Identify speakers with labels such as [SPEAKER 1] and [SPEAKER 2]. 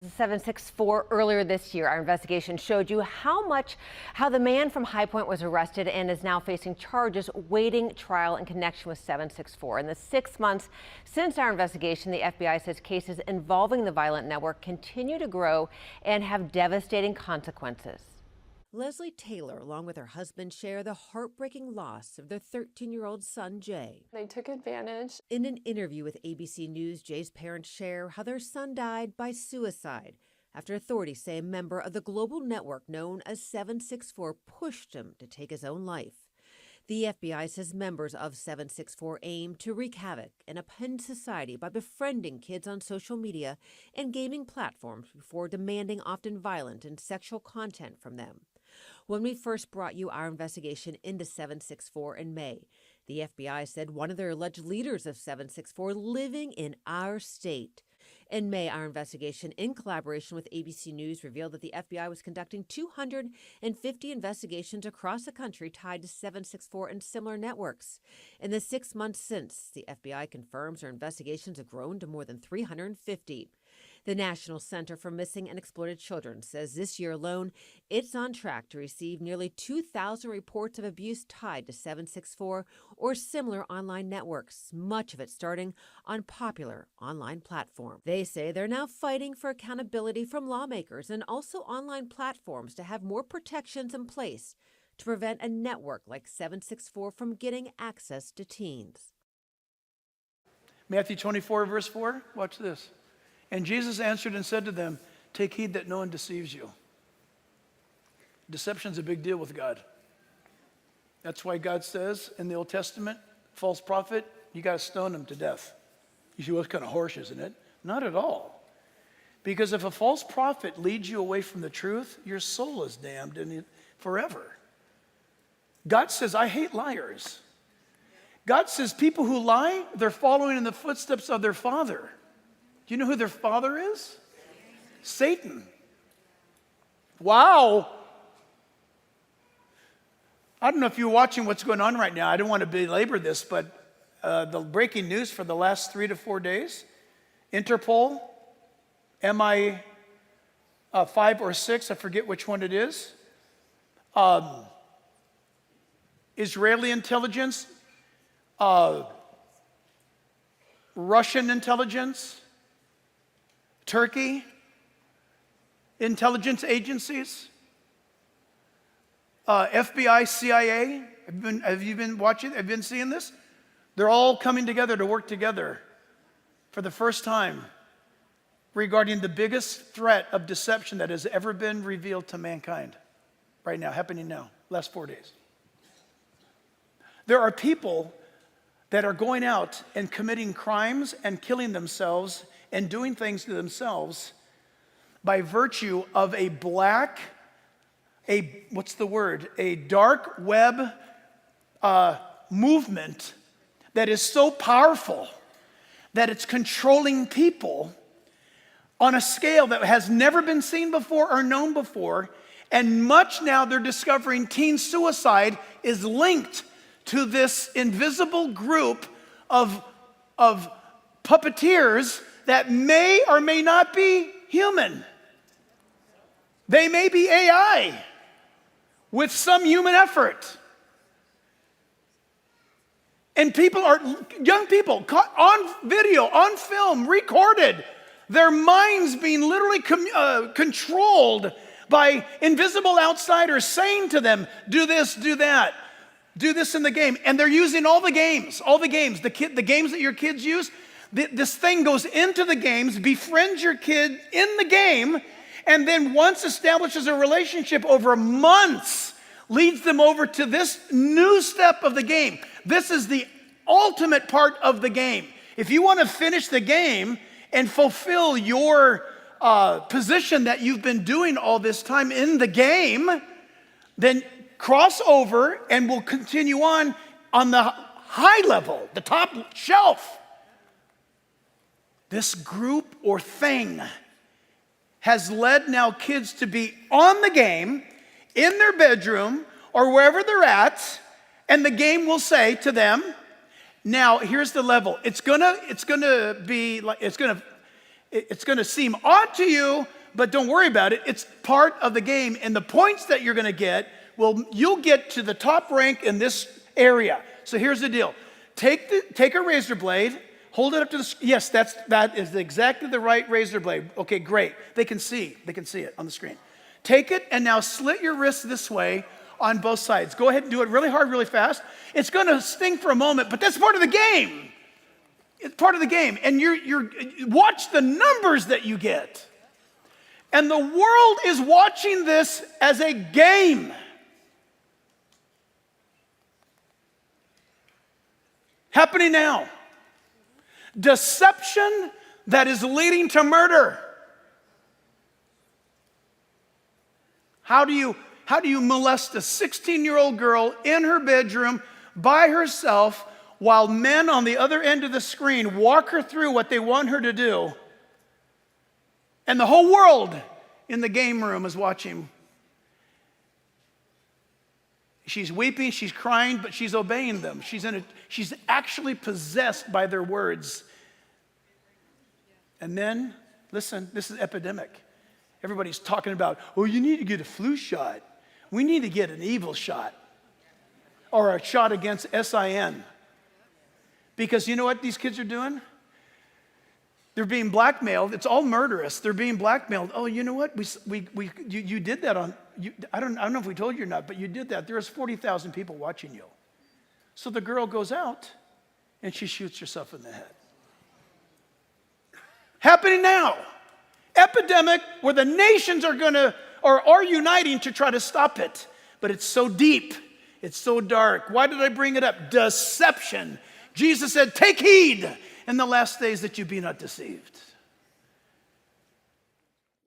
[SPEAKER 1] 764 earlier this year. Our investigation showed you how the man from High Point was arrested and is now facing charges waiting trial in connection with 764. In the 6 months since our investigation, the FBI says cases involving the violent network continue to grow and have devastating consequences. Leslie Taylor, along with her husband, share the heartbreaking loss of their 13-year-old son, Jay.
[SPEAKER 2] They took advantage.
[SPEAKER 1] In an interview with ABC News, Jay's parents share how their son died by suicide after authorities say a member of the global network known as 764 pushed him to take his own life. The FBI says members of 764 aim to wreak havoc and upend society by befriending kids on social media and gaming platforms before demanding often violent and sexual content from them. When we first brought you our investigation into 764 in May, the FBI said one of their alleged leaders of 764 living in our state. In May, our investigation, in collaboration with ABC News, revealed that the FBI was conducting 250 investigations across the country tied to 764 and similar networks. In the 6 months since, the FBI confirms their investigations have grown to more than 350. The National Center for Missing and Exploited Children says this year alone, it's on track to receive nearly 2,000 reports of abuse tied to 764 or similar online networks, much of it starting on popular online platforms. They say they're now fighting for accountability from lawmakers and also online platforms to have more protections in place to prevent a network like 764 from getting access to teens.
[SPEAKER 3] Matthew 24, verse 4, watch this. And Jesus answered and said to them, take heed that no one deceives you. Deception's a big deal with God. That's why God says in the Old Testament, false prophet, you got to stone him to death. You see, well, it's kind of harsh, isn't it? Not at all. Because if a false prophet leads you away from the truth, your soul is damned forever. God says, I hate liars. God says people who lie, they're following in the footsteps of their father. Do you know who their father is? Satan. Wow. I don't know if you're watching what's going on right now. I don't want to belabor this, but the breaking news for the last 3 to 4 days, Interpol, MI 5 or 6, I forget which one it is, Israeli intelligence, Russian intelligence, Turkey, intelligence agencies, FBI, CIA. Have you been watching? Have you been seeing this? They're all coming together to work together for the first time regarding the biggest threat of deception that has ever been revealed to mankind. Right now, happening now, last 4 days. There are people that are going out and committing crimes and killing themselves and doing things to themselves by virtue of a dark web movement that is so powerful that it's controlling people on a scale that has never been seen before or known before. And much now they're discovering teen suicide is linked to this invisible group of puppeteers that may or may not be human. They may be AI with some human effort. And young people caught on video, on film, recorded, their minds being literally controlled by invisible outsiders saying to them, do this, do that, do this in the game. And they're using all the games, the games that your kids use. This thing goes into the games, befriends your kid in the game, and then once establishes a relationship over months, leads them over to this new step of the game. This is the ultimate part of the game. If you want to finish the game and fulfill your position that you've been doing all this time in the game, then cross over and we'll continue on the high level, the top shelf. This group or thing has led now kids to be on the game, in their bedroom, or wherever they're at, and the game will say to them, now here's the level. It's gonna seem odd to you, but don't worry about it. It's part of the game. And the points that you're going to get, you'll get to the top rank in this area. So here's the deal. Take a razor blade, hold it up to the, yes, that is exactly the right razor blade. Okay, great. They can see it on the screen. Take it and now slit your wrist this way on both sides. Go ahead and do it really hard, really fast. It's going to sting for a moment, but that's part of the game. It's part of the game. And you're watch the numbers that you get. And the world is watching this as a game. Happening now. Deception that is leading to murder. How do you molest a 16-year-old girl in her bedroom by herself while men on the other end of the screen walk her through what they want her to do? And the whole world in the game room is watching. She's weeping, she's crying, but she's obeying them. She's actually possessed by their words. And then, listen, this is epidemic. Everybody's talking about, oh, you need to get a flu shot. We need to get an evil shot. Or a shot against SIN. Because you know what these kids are doing? They're being blackmailed. It's all murderous. They're being blackmailed. Oh, you know what? You did that on, I don't know if we told you or not, but you did that. There's 40,000 people watching you. So the girl goes out and she shoots herself in the head. Happening now. Epidemic where the nations are uniting to try to stop it. But it's so deep. It's so dark. Why did I bring it up? Deception. Jesus said, take heed in the last days that you be not deceived.